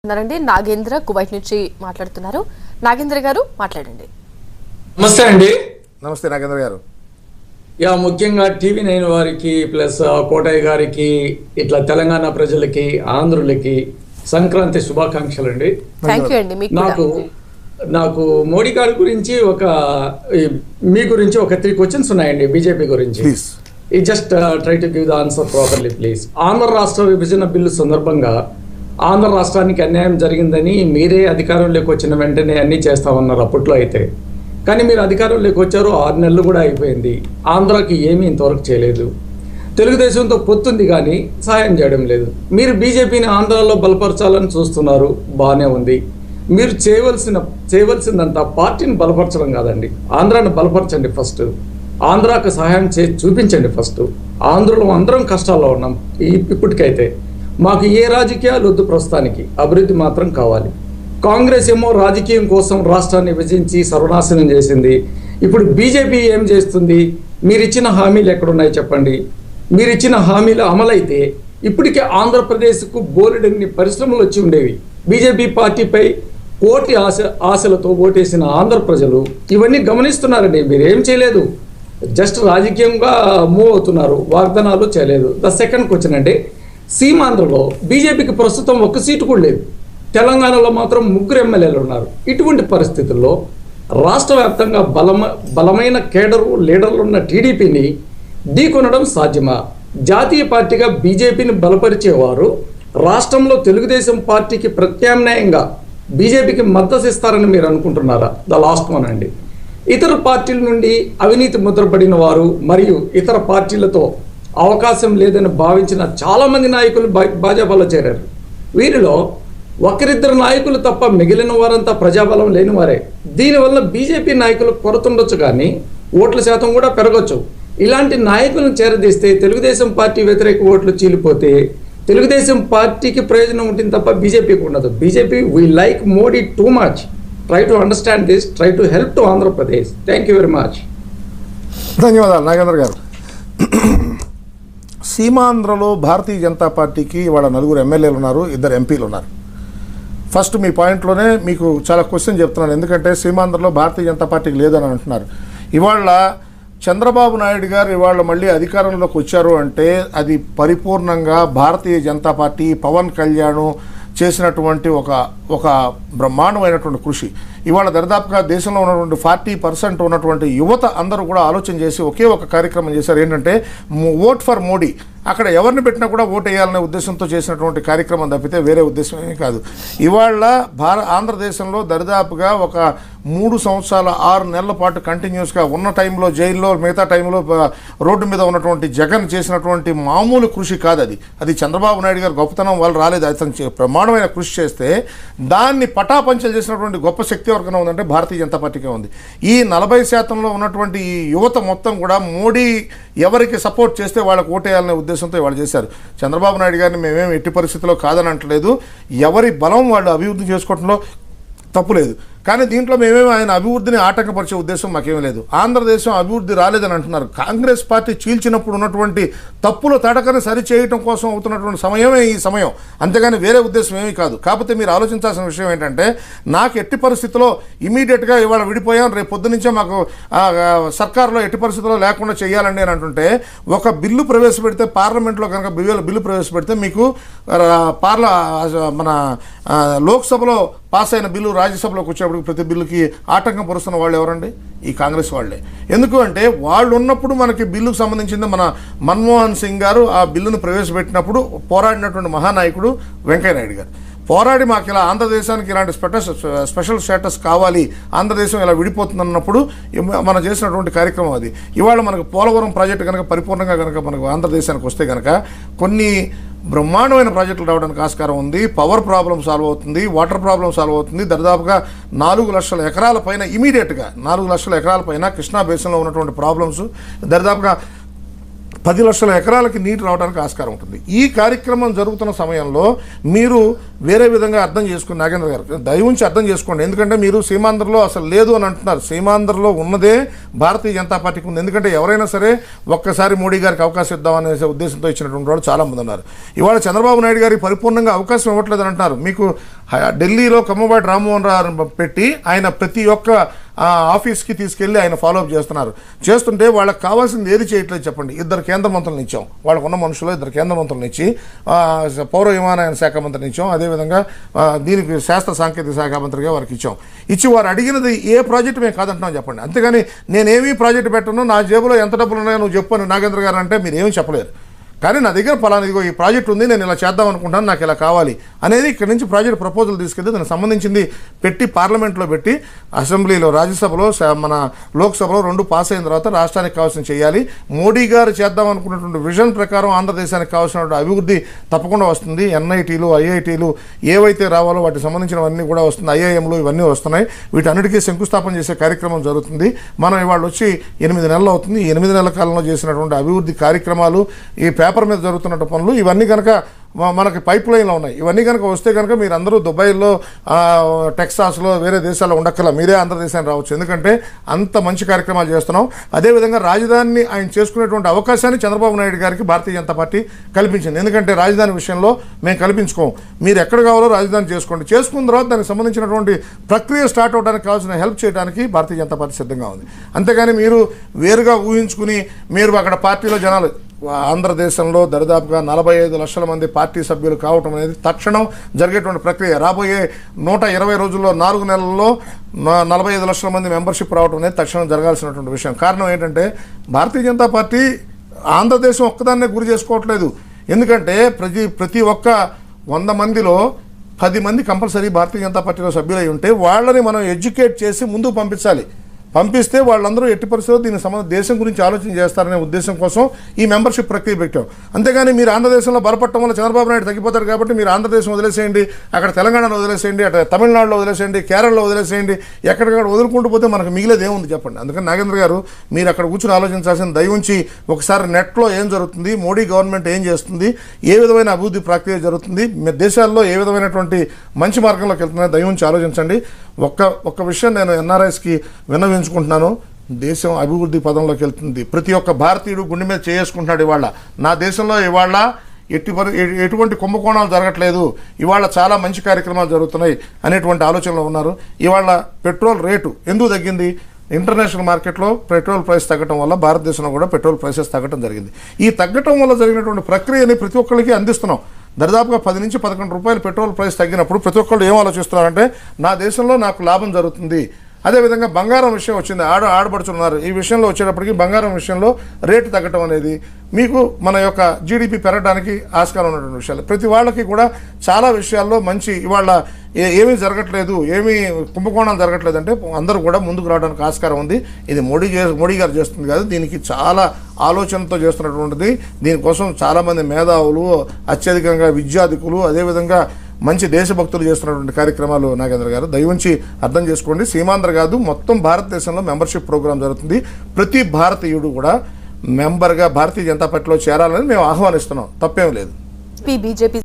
ఉన్నారండి నాగేంద్ర కువైట్ నుంచి మాట్లాడుతున్నారు. నాగేంద్ర గారు మాట్లాడండి. నమస్తే అండి. నమస్తే నాగేంద్ర గారు. ముఖ్యంగా TV9 వారికి ప్లస్ కోటయ్య గారికి ఇట్లా తెలంగాణ ప్రజలకి ఆంధ్రులకి సంక్రాంతి శుభాకాంక్షలు అండి. నాకు మోడీ గారి గురించి మీ గురించి ఒక 3 క్వశ్చన్స్ ఉన్నాయండి. బీజేపీ గురించి just try to give the answer properly please. Andhra రాష్ట్ర విభజన బిల్లు సందర్భంగా ఆంధ్ర రాష్ట్రానికి అన్యాయం జరిగిందని మీరే అధికారంలోకి వచ్చిన వెంటనే అన్నీ చేస్తామన్నారు అప్పట్లో అయితే. కానీ మీరు అధికారంలోకి వచ్చారు, 6 నెలలు కూడా అయిపోయింది. ఆంధ్రాకి ఏమీ ఇంతవరకు చేయలేదు. తెలుగుదేశంతో పొత్తుంది కానీ సహాయం చేయడం లేదు. మీరు బీజేపీని ఆంధ్రాలో బలపరచాలని చూస్తున్నారు, బాగానే ఉంది. మీరు చేయవలసిందంతా పార్టీని బలపరచడం కాదండి, ఆంధ్రాని బలపరచండి. ఫస్ట్ ఆంధ్రాకు సహాయం చూపించండి. ఫస్ట్ ఆంధ్రలో అందరం కష్టాల్లో ఉన్నాం ఇప్పటికైతే. మాకు ఏ రాజకీయాలు వద్దు, ప్రస్తుతానికి అభివృద్ధి మాత్రం కావాలి. కాంగ్రెస్ ఏమో రాజకీయం కోసం రాష్ట్రాన్ని విభజించి సర్వనాశనం చేసింది. ఇప్పుడు బీజేపీ ఏం చేస్తుంది? మీరిచ్చిన హామీలు ఎక్కడున్నాయి చెప్పండి. మీరిచ్చిన హామీలు అమలైతే ఇప్పటికే ఆంధ్రప్రదేశ్కు బోలెడన్ని పరిశ్రమలు వచ్చి ఉండేవి. బీజేపీ పార్టీపై కోటి ఆశలతో ఓటేసిన ఆంధ్ర ప్రజలు ఇవన్నీ గమనిస్తున్నారండి. మీరేం చేయలేదు, జస్ట్ రాజకీయంగా మూవ్ అవుతున్నారు, వాగ్దానాలు చేయలేదు. ద సెకండ్ క్వశ్చన్ అంటే, సీమాంధ్రలో బీజేపీకి ప్రస్తుతం 1 సీటు కూడా లేదు. తెలంగాణలో మాత్రం 3 ఎమ్మెల్యేలు ఉన్నారు. ఇటువంటి పరిస్థితుల్లో రాష్ట్ర వ్యాప్తంగా బలమైన కేడరు లీడర్లు ఉన్న టీడీపీని ఢీకొనడం సాధ్యమా? జాతీయ పార్టీగా బీజేపీని బలపరిచేవారు రాష్ట్రంలో తెలుగుదేశం పార్టీకి ప్రత్యామ్నాయంగా బీజేపీకి మద్దతు ఇస్తారని మీరు అనుకుంటున్నారా? ద లాస్ట్ వన్ అండి. ఇతర పార్టీల నుండి అవినీతి ముద్రపడిన వారు మరియు ఇతర పార్టీలతో అవకాశం లేదని భావించిన చాలామంది నాయకులు భాజపాలో చేరారు. వీరిలో 1-2 నాయకులు తప్ప మిగిలిన వారంతా ప్రజాబలం లేనివారే. దీనివల్ల బీజేపీ నాయకులు కొరత ఉండొచ్చు, కానీ ఓట్ల శాతం కూడా పెరగచ్చు. ఇలాంటి నాయకులను చేరదీస్తే తెలుగుదేశం పార్టీ వ్యతిరేక ఓట్లు చీలిపోతే తెలుగుదేశం పార్టీకి ప్రయోజనం ఉంటుంది తప్ప బీజేపీకి ఉండదు. BJP we like Modi too much. Try to understand this, try to help to Andhra Pradesh. Thank you very much. ధన్యవాదాలు నాగేంద్ర గారు. సీమాంధ్రలో భారతీయ జనతా పార్టీకి ఇవాళ 4 ఎమ్మెల్యేలు ఉన్నారు, 2 ఎంపీలు ఉన్నారు. ఫస్ట్ మీ పాయింట్లోనే మీకు చాలా క్వశ్చన్ చెప్తున్నాను, ఎందుకంటే సీమాంధ్రలో భారతీయ జనతా పార్టీకి లేదని అంటున్నారు. ఇవాళ చంద్రబాబు నాయుడు గారు ఇవాళ మళ్ళీ అధికారంలోకి వచ్చారు అంటే అది పరిపూర్ణంగా భారతీయ జనతా పార్టీ, పవన్ కళ్యాణ్ చేసినటువంటి ఒక బ్రహ్మాండమైనటువంటి కృషి. ఇవాళ దరిదాపుగా దేశంలో ఉన్నటువంటి 40% ఉన్నటువంటి యువత అందరూ కూడా ఆలోచన చేసి ఒకే ఒక కార్యక్రమం చేశారు. ఏంటంటే ఓట్ ఫర్ మోడీ. అక్కడ ఎవరిని పెట్టినా కూడా ఓటు వేయాలనే ఉద్దేశంతో చేసినటువంటి కార్యక్రమం తప్పితే వేరే ఉద్దేశం ఏమీ కాదు. ఇవాళ ఆంధ్రదేశంలో దరిదాపుగా ఒక 3 సంవత్సరాల 6 నెలల పాటు కంటిన్యూస్గా ఉన్న టైంలో జైల్లో, మిగతా టైంలో రోడ్డు మీద ఉన్నటువంటి జగన్ చేసినటువంటి మామూలు కృషి కాదు అది. అది చంద్రబాబు నాయుడు గారు గొప్పతనం వాళ్ళు రాలేదు. అతను ప్రమాణమైన కృషి చేస్తే దాన్ని పటాపంచలు చేసినటువంటి గొప్ప శక్తి ఎవరికైనా ఉందంటే భారతీయ జనతా పార్టీకే ఉంది. ఈ 40% ఉన్నటువంటి ఈ యువత మొత్తం కూడా మోడీ ఎవరికి సపోర్ట్ చేస్తే వాళ్ళకు ఓటేయాలనే ఉద్దేశంతో వాళ్ళు చేశారు. చంద్రబాబు నాయుడు గారిని మేమేమి ఎట్టి పరిస్థితుల్లో కాదని అంటలేదు. ఎవరి బలం వాళ్ళు అభివృద్ధి చేసుకోవడంలో తప్పులేదు. కానీ దీంట్లో మేమేమో ఆయన అభివృద్ధిని ఆటంకపరిచే ఉద్దేశం మాకేమీ లేదు. ఆంధ్రదేశం అభివృద్ధి రాలేదని అంటున్నారు. కాంగ్రెస్ పార్టీ చీల్చినప్పుడు ఉన్నటువంటి తప్పులు తడకని సరిచేయటం కోసం అవుతున్నటువంటి సమయమే ఈ సమయం, అంతేగాని వేరే ఉద్దేశం ఏమీ కాదు. కాకపోతే మీరు ఆలోచించాల్సిన విషయం ఏంటంటే, నాకు ఎట్టి పరిస్థితుల్లో ఇమీడియట్గా ఇవాళ విడిపోయాం, రేపు పొద్దునుంచే మాకు సర్కారులో ఎట్టి పరిస్థితుల్లో లేకుండా చేయాలండి అని అంటుంటే, ఒక బిల్లు ప్రవేశపెడితే పార్లమెంట్లో కనుక బిల్లు ప్రవేశపెడితే మీకు మన లోక్సభలో పాస్ అయిన బిల్లు రాజ్యసభలోకి వచ్చేప్పుడు ప్రతి బిల్లుకి ఆటంకం పరుస్తున్న వాళ్ళు ఎవరండి? ఈ కాంగ్రెస్ వాళ్ళే. ఎందుకు అంటే వాళ్ళు ఉన్నప్పుడు మనకి బిల్లుకు సంబంధించింది మన మన్మోహన్ సింగ్ గారు ఆ బిల్లును ప్రవేశపెట్టినప్పుడు పోరాడినటువంటి మహానాయకుడు వెంకయ్యనాయుడు గారు పోరాడి మాకు ఇలా ఆంధ్రదేశానికి ఇలాంటి స్పెషల్ స్టేటస్ కావాలి, ఆంధ్రదేశం ఇలా విడిపోతుందన్నప్పుడు మనం చేసినటువంటి కార్యక్రమం అది. ఇవాళ మనకు పోలవరం ప్రాజెక్టు కనుక పరిపూర్ణంగా కనుక మనకు ఆంధ్రదేశానికి వస్తే కనుక కొన్ని బ్రహ్మాండమైన ప్రాజెక్టులు రావడానికి ఆస్కారం ఉంది. పవర్ ప్రాబ్లం సాల్వ్ అవుతుంది, వాటర్ ప్రాబ్లం సాల్వ్ అవుతుంది. దరిదాపుగా 4 లక్షల ఎకరాల పైన ఇమీడియట్గా 4 లక్షల ఎకరాల పైన కృష్ణా బేసిన్లో ఉన్నటువంటి ప్రాబ్లమ్స్ దరిదాపుగా 10 లక్షల ఎకరాలకి నీరు రావడానికి ఆస్కారం ఉంటుంది. ఈ కార్యక్రమం జరుగుతున్న సమయంలో మీరు వేరే విధంగా అర్థం చేసుకుని నాగేంద్ర గారు దయవుంచి అర్థం చేసుకోండి. ఎందుకంటే మీరు సీమాంధ్రలో అసలు లేదు అని అంటున్నారు. సీమాంధ్రలో ఉన్నదే భారతీయ జనతా పార్టీకి ఉంది. ఎందుకంటే ఎవరైనా సరే ఒక్కసారి మోడీ గారికి అవకాశం ఇద్దామనే ఉద్దేశంతో ఇచ్చినటువంటి వాళ్ళు చాలామంది ఉన్నారు. ఇవాళ చంద్రబాబు నాయుడు గారికి పరిపూర్ణంగా అవకాశం ఇవ్వట్లేదని అంటున్నారు. మీకు ఢిల్లీలో కమ్మబాటి రామ్మోహన్ రావు పెట్టి ఆయన ప్రతి ఒక్క ఆఫీస్కి తీసుకెళ్ళి ఆయన ఫాలోఅప్ చేస్తుంటే వాళ్ళకి కావాల్సింది ఏది చేయట్లేదు చెప్పండి. 2 కేంద్ర మంత్రులను ఇచ్చాం, వాళ్ళకు ఉన్న మనుషులు 2 కేంద్ర మంత్రులను ఇచ్చి పౌర విమానయాన శాఖ మంత్రిని ఇచ్చాం, అదేవిధంగా దీనికి శాస్త్ర సాంకేతిక శాఖ మంత్రిగా వారికి ఇచ్చి వారు అడిగినది ఏ ప్రాజెక్టు మేము కాదంటున్నాం చెప్పండి. అంతేగాని నేనేమీ ప్రాజెక్టు పెట్టను, నా జేబులో ఎంత డబ్బులు ఉన్నాయో నువ్వు చెప్పు అని నాగేంద్ర గారు అంటే మీరు ఏమీ చెప్పలేరు. కానీ నా దగ్గర పలానా ఇదిగో ఈ ప్రాజెక్ట్ ఉంది, నేను ఇలా చేద్దాం అనుకుంటాను, నాకు ఇలా కావాలి అనేది ఇక్కడ నుంచి ప్రాజెక్ట్ ప్రపోజల్ తీసుకెళ్తే దానికి సంబంధించింది పెట్టి పార్లమెంట్లో పెట్టి అసెంబ్లీలో రాజ్యసభలో మన లోక్సభలో 2 పాస్ అయిన తర్వాత రాష్ట్రానికి కావాల్సిన చేయాలి. మోడీ గారు చేద్దాం అనుకున్నటువంటి విజన్ ప్రకారం ఆంధ్రదేశానికి కావాల్సినటువంటి అభివృద్ధి తప్పకుండా వస్తుంది. ఎన్ఐటీలు ఐఐటీలు ఏవైతే రావాలో వాటికి సంబంధించినవన్నీ కూడా వస్తుంది, ఐఐఎంలు ఇవన్నీ వస్తున్నాయి. వీటన్నిటికీ శంకుస్థాపన చేసే కార్యక్రమం జరుగుతుంది. మనం ఇవాళ వచ్చి 8 నెలలు అవుతుంది. ఈ 8 నెలల కాలంలో చేసినటువంటి అభివృద్ధి కార్యక్రమాలు, ఈ పేపర్ మీద జరుగుతున్న పనులు ఇవన్నీ కనుక మనకి పైప్ లైన్లో ఉన్నాయి. ఇవన్నీ కనుక వస్తే కనుక మీరు అందరూ దుబాయ్లో టెక్సాస్లో వేరే దేశాల్లో ఉండక్కల మీరే ఆంధ్రదేశానికి రావచ్చు. ఎందుకంటే అంత మంచి కార్యక్రమాలు చేస్తున్నాం. అదేవిధంగా రాజధానిని ఆయన చేసుకునేటువంటి అవకాశాన్ని చంద్రబాబు నాయుడు గారికి భారతీయ జనతా పార్టీ కల్పించింది. ఎందుకంటే రాజధాని విషయంలో మేము కల్పించుకోం, మీరు ఎక్కడ కావాలో రాజధాని చేసుకోండి. చేసుకున్న తర్వాత దానికి సంబంధించినటువంటి ప్రక్రియ స్టార్ట్ అవడానికి కావాల్సిన హెల్ప్ చేయడానికి భారతీయ జనతా పార్టీ సిద్ధంగా ఉంది. అంతేగాని మీరు వేరుగా ఊహించుకుని మీరు అక్కడ పార్టీలో జనాలు ఆంధ్రదేశంలో దరిదాపుగా 45 లక్షల మంది పార్టీ సభ్యులు కావటం అనేది తక్షణం జరిగేటువంటి ప్రక్రియ. రాబోయే 120 రోజుల్లో 4 నెలల్లో 45 లక్షల మంది మెంబర్షిప్ రావడం అనేది తక్షణం జరగాల్సినటువంటి విషయం. కారణం ఏంటంటే భారతీయ జనతా పార్టీ ఆంధ్రదేశం ఒక్కదాన్నే గురి చేసుకోవట్లేదు. ఎందుకంటే ప్రతి ఒక్క 100 మందిలో 10 మంది కంపల్సరీ భారతీయ జనతా పార్టీలో సభ్యులై ఉంటే వాళ్ళని మనం ఎడ్యుకేట్ చేసి ముందుకు పంపిస్తే వాళ్ళందరూ ఎట్టి పరిస్థితుల్లో దీని దేశం గురించి ఆలోచన చేస్తారనే ఉద్దేశం కోసం ఈ మెంబర్షిప్ ప్రక్రియ పెట్టాం. అంతేగాని మీరు ఆంధ్రదేశంలో బలపడటం వల్ల చంద్రబాబు నాయుడు తగ్గిపోతారు కాబట్టి మీరు ఆంధ్రదేశం వదిలేసేయండి, అక్కడ తెలంగాణలో వదిలేసేయండి, అక్కడ తమిళనాడులో వదిలేసేయండి, కేరళలో వదిలేసేయండి, ఎక్కడికక్కడ వదులుకుంటూ పోతే మనకు మిగిలేది ఏముంది చెప్పండి. అందుకని నాగేంద్ర గారు మీరు అక్కడ కూర్చొని ఆలోచించాల్సిన దయవుంచి ఒకసారి నెట్లో ఏం జరుగుతుంది, మోడీ గవర్నమెంట్ ఏం చేస్తుంది, ఏ విధమైన అభివృద్ధి ప్రక్రియ జరుగుతుంది, దేశాల్లో ఏ విధమైనటువంటి మంచి మార్గంలోకి వెళ్తున్నాయో దయవుంచి ఆలోచించండి. ఒక్క విషయం నేను ఎన్ఆర్ఐస్కి విన్నవించుకుంటున్నాను. దేశం అభివృద్ధి పదంలోకి వెళ్తుంది. ప్రతి ఒక్క భారతీయుడు గుండె మీద చేసుకుంటున్నాడు. ఇవాళ నా దేశంలో ఇవాళ ఎటువంటి కుంభకోణాలు జరగట్లేదు, ఇవాళ చాలా మంచి కార్యక్రమాలు జరుగుతున్నాయి అనేటువంటి ఆలోచనలో ఉన్నారు. ఇవాళ పెట్రోల్ రేటు ఎందుకు తగ్గింది? ఇంటర్నేషనల్ మార్కెట్లో పెట్రోల్ ప్రైస్ తగ్గడం వల్ల భారతదేశంలో కూడా పెట్రోల్ ప్రైసెస్ తగ్గడం జరిగింది. ఈ తగ్గడం వల్ల జరిగినటువంటి ప్రక్రియని ప్రతి ఒక్కరికి అందిస్తున్నాం. దరిదాపుగా 10 నుంచి 11 రూపాయలు పెట్రోల్ ప్రైస్ తగ్గినప్పుడు ప్రతి ఒక్కళ్ళు ఏం ఆలోచిస్తున్నారంటే నా దేశంలో నాకు లాభం జరుగుతుంది. అదేవిధంగా బంగారం విషయం వచ్చింది, ఆడబడుతున్నారు. ఈ విషయంలో వచ్చేటప్పటికి బంగారం విషయంలో రేటు తగ్గటం అనేది మీకు మన యొక్క జీడిపి పెరగడానికి ఆస్కారం ఉన్నటువంటి విషయాలు. ప్రతి వాళ్ళకి కూడా చాలా విషయాల్లో మంచి ఇవాళ ఏమీ జరగట్లేదు, ఏమీ కుంభకోణాలు జరగట్లేదు అంటే అందరూ కూడా ముందుకు రావడానికి ఆస్కారం ఉంది. ఇది మోడీ గారు చేస్తుంది కాదు, దీనికి చాలా ఆలోచనతో చేస్తున్నటువంటిది. దీనికోసం చాలామంది మేధావులు, అత్యధికంగా విద్యార్థికులు, అదేవిధంగా మంచి దేశభక్తులు చేస్తున్నటువంటి కార్యక్రమాలు నాగేంద్ర గారు దయవుంచి అర్థం చేసుకోండి. సీమాంధ్ర కాదు, మొత్తం భారతదేశంలో మెంబర్షిప్ ప్రోగ్రాం జరుగుతుంది. ప్రతి భారతీయుడు కూడా మెంబర్గా భారతీయ జనతా పార్టీలో చేరాలని మేము ఆహ్వానిస్తున్నాం. తప్పేం లేదు. బీజేపీ